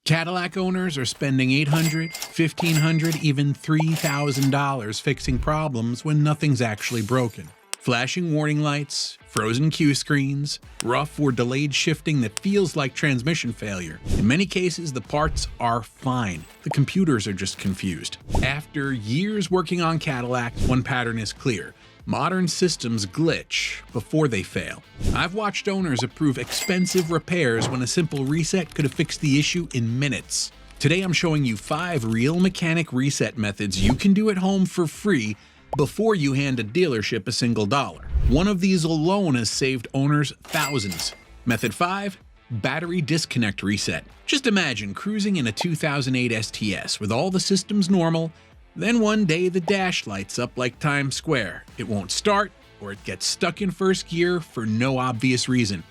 Cadillac owners are spending $800, $1,500, even $3,000 fixing problems when nothing's actually broken. Flashing warning lights, frozen cue screens, rough or delayed shifting that feels like transmission failure. In many cases, the parts are fine. The computers are just confused. After years working on Cadillac, one pattern is clear. Modern systems glitch before they fail. I've watched owners approve expensive repairs when a simple reset could have fixed the issue in minutes. Today I'm showing you 5 real mechanic reset methods you can do at home for free before you hand a dealership a single dollar. One of these alone has saved owners thousands. Method 5. Battery disconnect reset. Just imagine cruising in a 2008 STS with all the systems normal. Then one day the dash lights up like Times Square. It won't start, or it gets stuck in first gear for no obvious reason.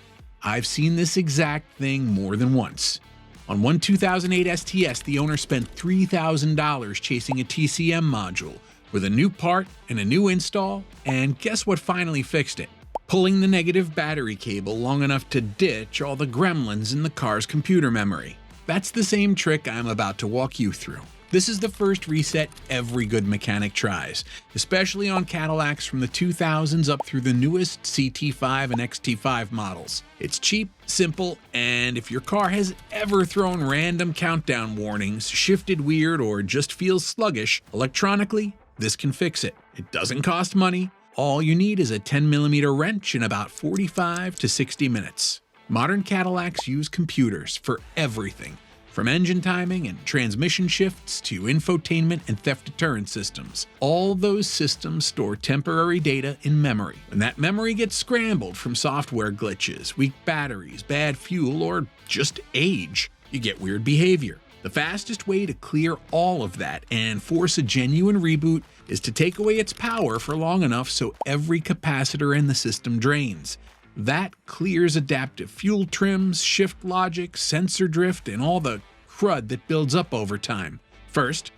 I've seen this exact thing more than once. On one 2008 STS, the owner spent $3,000 chasing a TCM module with a new part and a new install, and guess what finally fixed it? Pulling the negative battery cable long enough to ditch all the gremlins in the car's computer memory. That's the same trick I'm about to walk you through. This is the first reset every good mechanic tries, especially on Cadillacs from the 2000s up through the newest CT5 and XT5 models. It's cheap, simple, and if your car has ever thrown random countdown warnings, shifted weird, or just feels sluggish, electronically, this can fix it. It doesn't cost money. All you need is a 10mm wrench in about 45 to 60 minutes. Modern Cadillacs use computers for everything, from engine timing and transmission shifts to infotainment and theft deterrent systems. All those systems store temporary data in memory. When that memory gets scrambled from software glitches, weak batteries, bad fuel, or just age, you get weird behavior. The fastest way to clear all of that and force a genuine reboot is to take away its power for long enough so every capacitor in the system drains. That clears adaptive fuel trims, shift logic, sensor drift, and all the crud that builds up over time. First,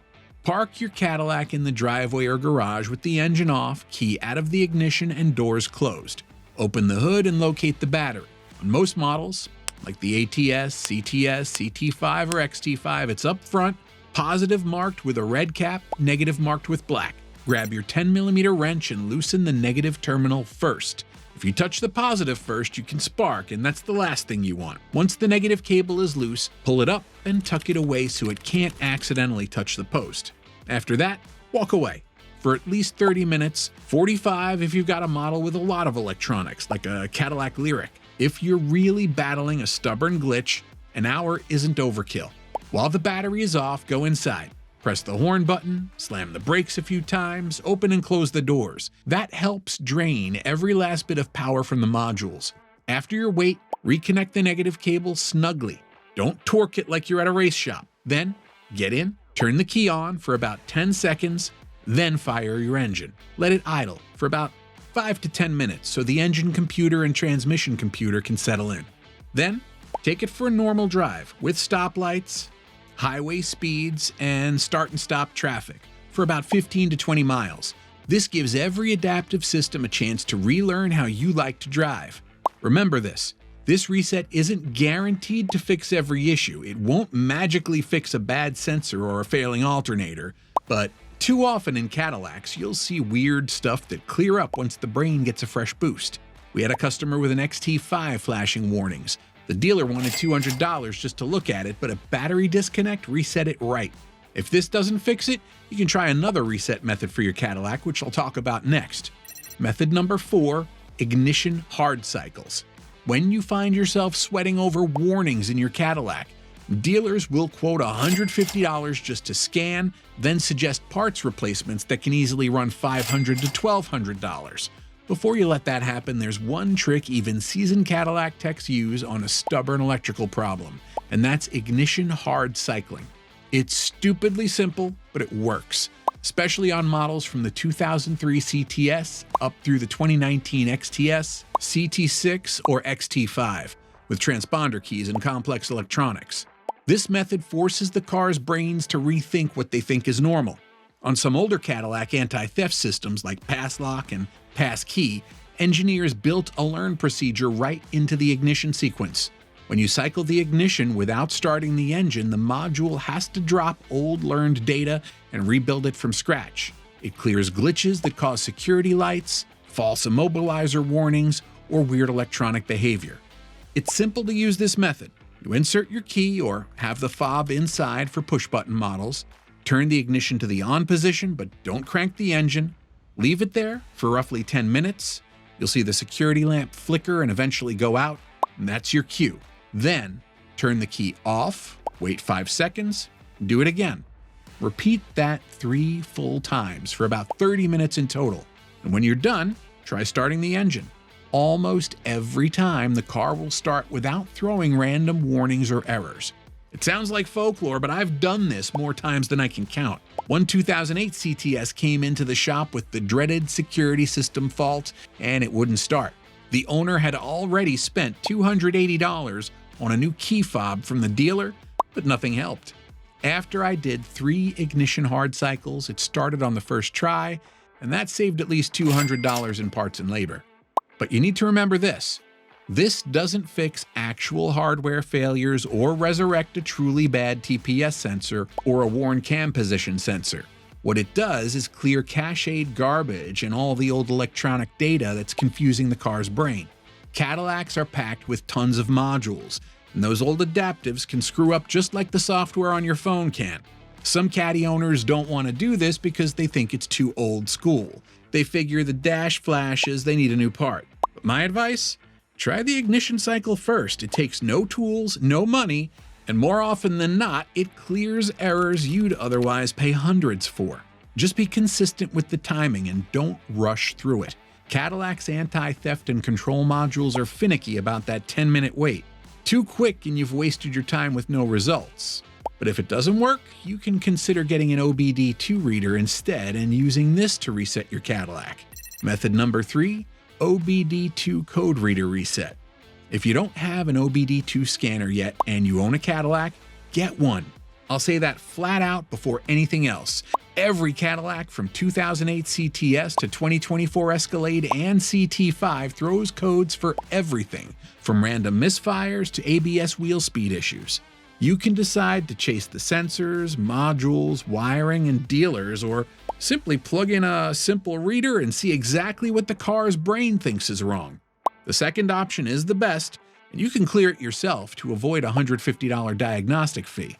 park your Cadillac in the driveway or garage with the engine off, key out of the ignition, and doors closed. Open the hood and locate the battery. On most models, like the ATS, CTS, CT5, or XT5, it's up front, positive marked with a red cap, negative marked with black. Grab your 10mm wrench and loosen the negative terminal first. If you touch the positive first, you can spark, and that's the last thing you want. Once the negative cable is loose, pull it up and tuck it away so it can't accidentally touch the post. After that, walk away for at least 30 minutes, 45 if you've got a model with a lot of electronics, like a Cadillac Lyric. If you're really battling a stubborn glitch, an hour isn't overkill. While the battery is off, go inside. Press the horn button, slam the brakes a few times, open and close the doors. That helps drain every last bit of power from the modules. After your wait, reconnect the negative cable snugly. Don't torque it like you're at a race shop. Then, get in, turn the key on for about 10 seconds, then fire your engine. Let it idle for about 5 to 10 minutes so the engine computer and transmission computer can settle in. Then, take it for a normal drive with stoplights, highway speeds, and start and stop traffic for about 15 to 20 miles. This gives every adaptive system a chance to relearn how you like to drive. Remember this reset isn't guaranteed to fix every issue. It won't magically fix a bad sensor or a failing alternator, but too often in Cadillacs, you'll see weird stuff that clear up once the brain gets a fresh boost. We had a customer with an XT5 flashing warnings. The dealer wanted $200 just to look at it, but a battery disconnect reset it right. If this doesn't fix it, you can try another reset method for your Cadillac, which I'll talk about next. Method number 4, ignition hard cycles. When you find yourself sweating over warnings in your Cadillac, dealers will quote $150 just to scan, then suggest parts replacements that can easily run $500 to $1,200. Before you let that happen, there's one trick even seasoned Cadillac techs use on a stubborn electrical problem, and that's ignition hard cycling. It's stupidly simple, but it works, especially on models from the 2003 CTS up through the 2019 XTS, CT6, or XT5, with transponder keys and complex electronics. This method forces the car's brains to rethink what they think is normal. On some older Cadillac anti-theft systems like pass lock and pass key, engineers built a learn procedure right into the ignition sequence. When you cycle the ignition without starting the engine, the module has to drop old learned data and rebuild it from scratch. It clears glitches that cause security lights, false immobilizer warnings, or weird electronic behavior. It's simple to use this method. You insert your key or have the fob inside for push-button models, turn the ignition to the on position but don't crank the engine, leave it there for roughly 10 minutes. You'll see the security lamp flicker and eventually go out, and that's your cue. Then, turn the key off, wait 5 seconds, do it again. Repeat that 3 full times for about 30 minutes in total. And when you're done, try starting the engine. Almost every time, the car will start without throwing random warnings or errors. It sounds like folklore, but I've done this more times than I can count. One 2008 CTS came into the shop with the dreaded security system fault, and it wouldn't start. The owner had already spent $280 on a new key fob from the dealer, but nothing helped. After I did 3 ignition hard cycles, it started on the first try, and that saved at least $200 in parts and labor. But you need to remember this. This doesn't fix actual hardware failures or resurrect a truly bad TPS sensor or a worn cam position sensor. What it does is clear cached garbage and all the old electronic data that's confusing the car's brain. Cadillacs are packed with tons of modules, and those old adaptives can screw up just like the software on your phone can. Some Caddy owners don't want to do this because they think it's too old school. They figure the dash flashes, they need a new part. But my advice? Try the ignition cycle first. It takes no tools, no money, and more often than not, it clears errors you'd otherwise pay hundreds for. Just be consistent with the timing and don't rush through it. Cadillac's anti-theft and control modules are finicky about that 10-minute wait. Too quick and you've wasted your time with no results. But if it doesn't work, you can consider getting an OBD2 reader instead and using this to reset your Cadillac. Method number 3, OBD2 code reader reset. If you don't have an OBD2 scanner yet and you own a Cadillac, get one. I'll say that flat out before anything else. Every Cadillac from 2008 CTS to 2024 Escalade and CT5 throws codes for everything, from random misfires to ABS wheel speed issues. You can decide to chase the sensors, modules, wiring, and dealers, or simply plug in a simple reader and see exactly what the car's brain thinks is wrong. The second option is the best, and you can clear it yourself to avoid a $150 diagnostic fee.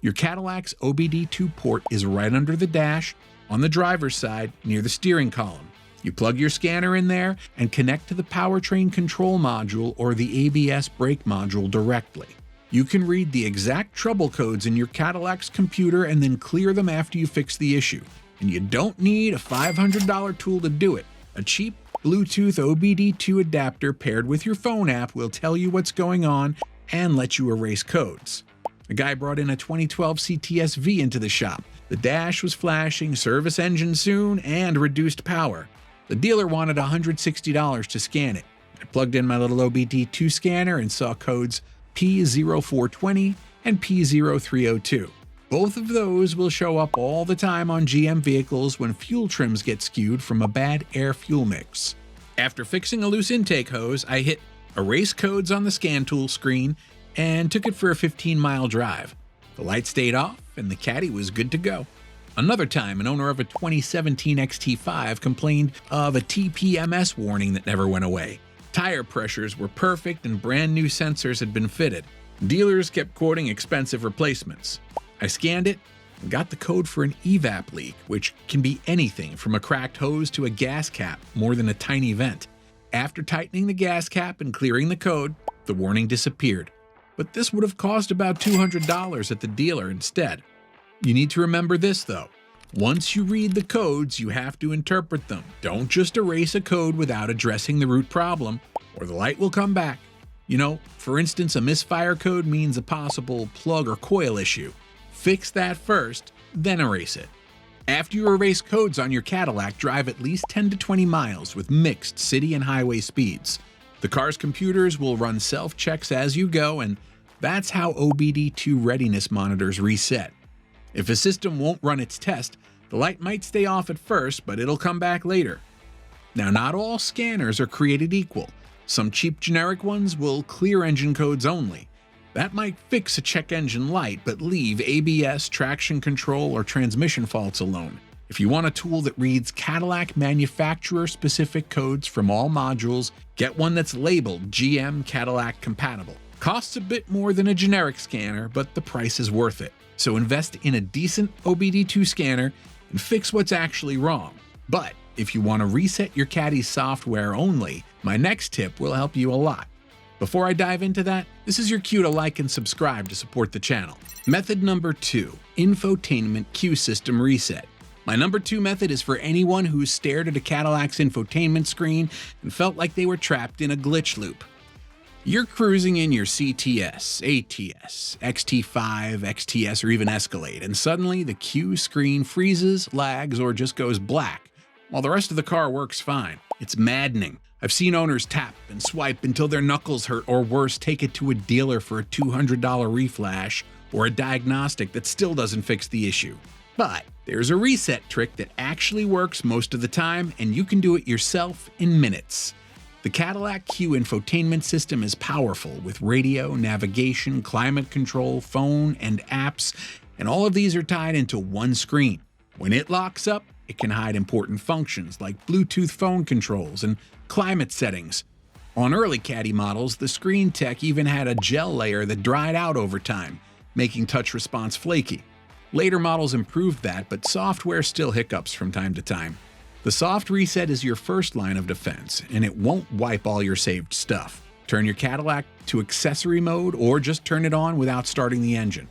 Your Cadillac's OBD2 port is right under the dash, on the driver's side, near the steering column. You plug your scanner in there and connect to the powertrain control module or the ABS brake module directly. You can read the exact trouble codes in your Cadillac's computer and then clear them after you fix the issue. And you don't need a $500 tool to do it. A cheap Bluetooth OBD2 adapter paired with your phone app will tell you what's going on and let you erase codes. A guy brought in a 2012 CTS-V into the shop. The dash was flashing, service engine soon, and reduced power. The dealer wanted $160 to scan it. I plugged in my little OBD2 scanner and saw codes P0420 and P0302. Both of those will show up all the time on GM vehicles when fuel trims get skewed from a bad air-fuel mix. After fixing a loose intake hose, I hit Erase Codes on the scan tool screen and took it for a 15-mile drive. The light stayed off and the Caddy was good to go. Another time, an owner of a 2017 XT5 complained of a TPMS warning that never went away. Tire pressures were perfect and brand new sensors had been fitted. Dealers kept quoting expensive replacements. I scanned it and got the code for an evap leak, which can be anything from a cracked hose to a gas cap, more than a tiny vent. After tightening the gas cap and clearing the code, the warning disappeared. But this would have cost about $200 at the dealer instead. You need to remember this though. Once you read the codes, you have to interpret them. Don't just erase a code without addressing the root problem, or the light will come back. You know, for instance, a misfire code means a possible plug or coil issue. Fix that first, then erase it. After you erase codes on your Cadillac, drive at least 10 to 20 miles with mixed city and highway speeds. The car's computers will run self-checks as you go, and that's how OBD2 readiness monitors reset. If a system won't run its test, the light might stay off at first, but it'll come back later. Now, not all scanners are created equal. Some cheap generic ones will clear engine codes only. That might fix a check engine light, but leave ABS, traction control, or transmission faults alone. If you want a tool that reads Cadillac manufacturer-specific codes from all modules, get one that's labeled GM Cadillac compatible. Costs a bit more than a generic scanner, but the price is worth it. So invest in a decent OBD2 scanner and fix what's actually wrong. But if you want to reset your Caddy's software only, my next tip will help you a lot. Before I dive into that, this is your cue to like and subscribe to support the channel. Method number 2, infotainment Q system reset. My number 2 method is for anyone who's stared at a Cadillac's infotainment screen and felt like they were trapped in a glitch loop. You're cruising in your CTS, ATS, XT5, XTS, or even Escalade, and suddenly the Q screen freezes, lags, or just goes black, while the rest of the car works fine. It's maddening. I've seen owners tap and swipe until their knuckles hurt, or worse, take it to a dealer for a $200 reflash or a diagnostic that still doesn't fix the issue. But there's a reset trick that actually works most of the time, and you can do it yourself in minutes. The Cadillac Q infotainment system is powerful with radio, navigation, climate control, phone, and apps, and all of these are tied into one screen. When it locks up, it can hide important functions like Bluetooth phone controls and climate settings. On early Caddy models, the screen tech even had a gel layer that dried out over time, making touch response flaky. Later models improved that, but software still hiccups from time to time. The soft reset is your first line of defense, and it won't wipe all your saved stuff. Turn your Cadillac to accessory mode or just turn it on without starting the engine.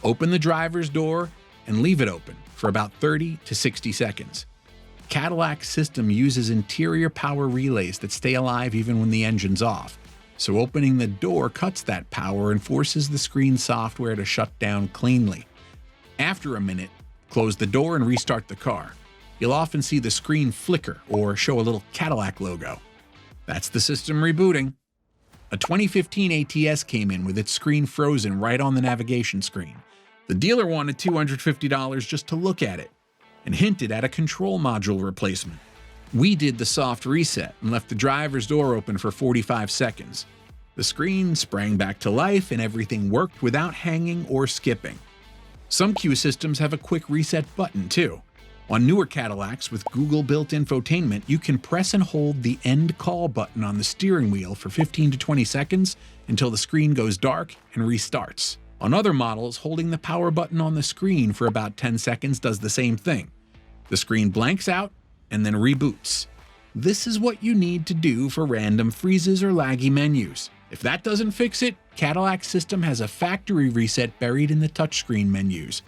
Open the driver's door and leave it open for about 30 to 60 seconds. Cadillac's system uses interior power relays that stay alive even when the engine's off, so opening the door cuts that power and forces the screen software to shut down cleanly. After a minute, close the door and restart the car. You'll often see the screen flicker or show a little Cadillac logo. That's the system rebooting. A 2015 ATS came in with its screen frozen right on the navigation screen. The dealer wanted $250 just to look at it and hinted at a control module replacement. We did the soft reset and left the driver's door open for 45 seconds. The screen sprang back to life and everything worked without hanging or skipping. Some Q systems have a quick reset button too. On newer Cadillacs with Google-built infotainment, you can press and hold the end call button on the steering wheel for 15 to 20 seconds until the screen goes dark and restarts. On other models, holding the power button on the screen for about 10 seconds does the same thing. The screen blanks out and then reboots. This is what you need to do for random freezes or laggy menus. If that doesn't fix it, Cadillac's system has a factory reset buried in the touchscreen menus.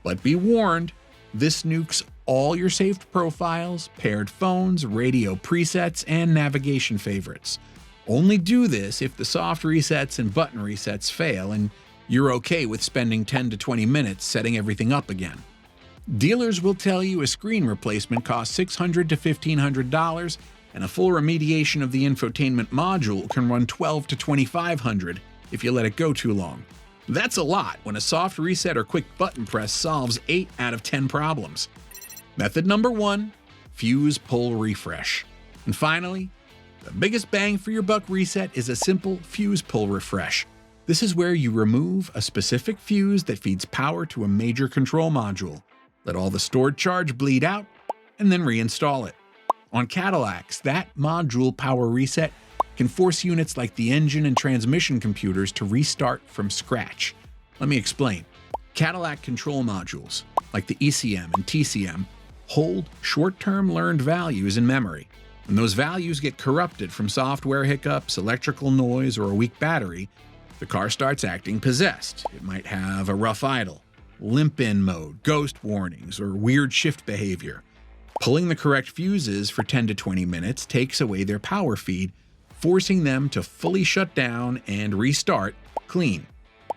But be warned, this nukes all your saved profiles, paired phones, radio presets, and navigation favorites. Only do this if the soft resets and button resets fail and you're okay with spending 10 to 20 minutes setting everything up again. Dealers will tell you a screen replacement costs $600 to $1,500, and a full remediation of the infotainment module can run $1,200 to $2,500 if you let it go too long. That's a lot when a soft reset or quick button press solves 8 out of 10 problems. Method number 1, fuse pull refresh. And finally, the biggest bang for your buck reset is a simple fuse pull refresh. This is where you remove a specific fuse that feeds power to a major control module, let all the stored charge bleed out, and then reinstall it. On Cadillacs, that module power reset can force units like the engine and transmission computers to restart from scratch. Let me explain. Cadillac control modules, like the ECM and TCM, hold short-term learned values in memory. When those values get corrupted from software hiccups, electrical noise, or a weak battery, the car starts acting possessed. It might have a rough idle, limp in mode, ghost warnings, or weird shift behavior. Pulling the correct fuses for 10 to 20 minutes takes away their power feed, forcing them to fully shut down and restart clean.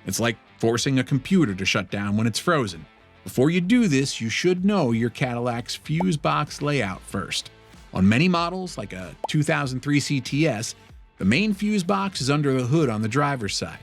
It's like forcing a computer to shut down when it's frozen. Before you do this, you should know your Cadillac's fuse box layout first. On many models, like a 2003 CTS, the main fuse box is under the hood on the driver's side,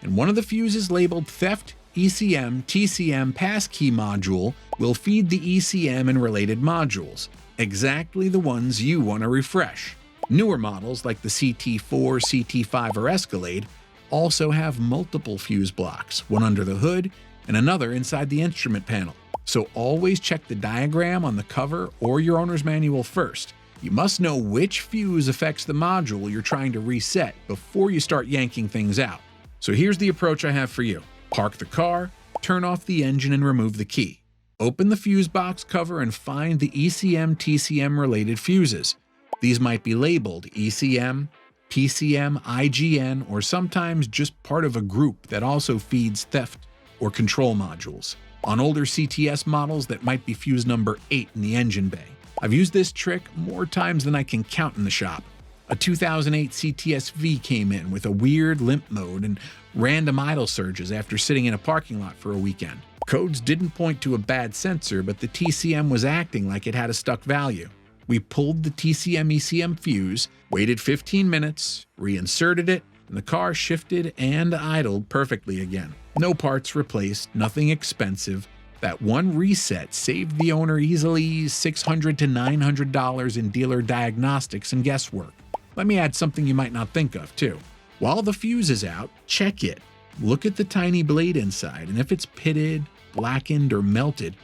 and one of the fuses labeled Theft, ECM, TCM passkey module will feed the ECM and related modules, exactly the ones you want to refresh. Newer models like the CT4, CT5, or Escalade also have multiple fuse blocks, one under the hood and another inside the instrument panel. So always check the diagram on the cover or your owner's manual first. You must know which fuse affects the module you're trying to reset before you start yanking things out. So here's the approach I have for you. Park the car, turn off the engine and remove the key. Open the fuse box cover and find the ECM/TCM related fuses. These might be labeled ECM, PCM, IGN, or sometimes just part of a group that also feeds theft or control modules. On older CTS models, that might be fuse number 8 in the engine bay. I've used this trick more times than I can count in the shop. A 2008 CTS V came in with a weird limp mode and random idle surges after sitting in a parking lot for a weekend. Codes didn't point to a bad sensor, but the TCM was acting like it had a stuck value. We pulled the TCM-ECM fuse, waited 15 minutes, reinserted it, and the car shifted and idled perfectly again. No parts replaced, nothing expensive. That one reset saved the owner easily $600 to $900 in dealer diagnostics and guesswork. Let me add something you might not think of, too. While the fuse is out, check it. Look at the tiny blade inside, and if it's pitted, blackened, or melted,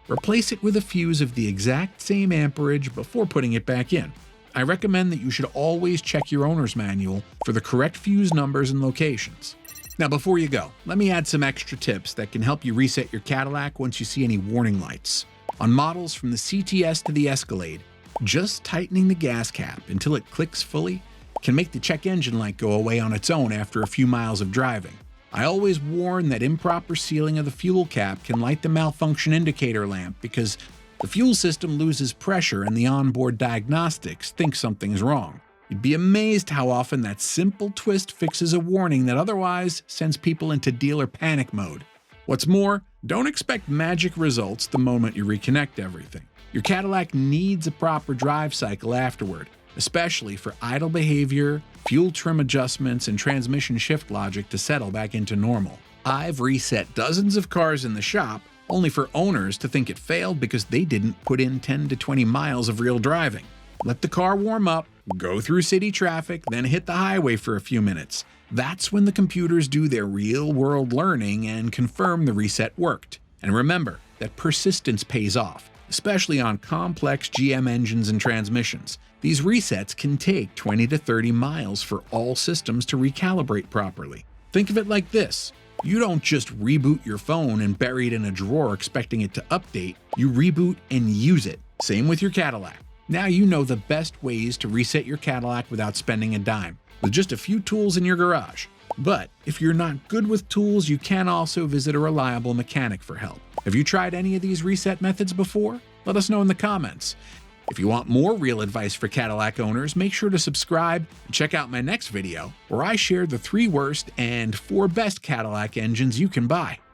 replace it with a fuse of the exact same amperage before putting it back in. I recommend that you should always check your owner's manual for the correct fuse numbers and locations. Now before you go, let me add some extra tips that can help you reset your Cadillac once you see any warning lights. On models from the CTS to the Escalade, just tightening the gas cap until it clicks fully can make the check engine light go away on its own after a few miles of driving. I always warn that improper sealing of the fuel cap can light the malfunction indicator lamp because the fuel system loses pressure and the onboard diagnostics think something's wrong. You'd be amazed how often that simple twist fixes a warning that otherwise sends people into dealer panic mode. What's more, don't expect magic results the moment you reconnect everything. Your Cadillac needs a proper drive cycle afterward, especially for idle behavior, fuel trim adjustments, and transmission shift logic to settle back into normal. I've reset dozens of cars in the shop, only for owners to think it failed because they didn't put in 10 to 20 miles of real driving. Let the car warm up, go through city traffic, then hit the highway for a few minutes. That's when the computers do their real-world learning and confirm the reset worked. And remember that persistence pays off, especially on complex GM engines and transmissions. These resets can take 20 to 30 miles for all systems to recalibrate properly. Think of it like this. You don't just reboot your phone and bury it in a drawer expecting it to update. You reboot and use it. Same with your Cadillac. Now you know the best ways to reset your Cadillac without spending a dime, with just a few tools in your garage. But if you're not good with tools, you can also visit a reliable mechanic for help. Have you tried any of these reset methods before? Let us know in the comments. If you want more real advice for Cadillac owners, make sure to subscribe and check out my next video, where I share the 3 worst and 4 best Cadillac engines you can buy.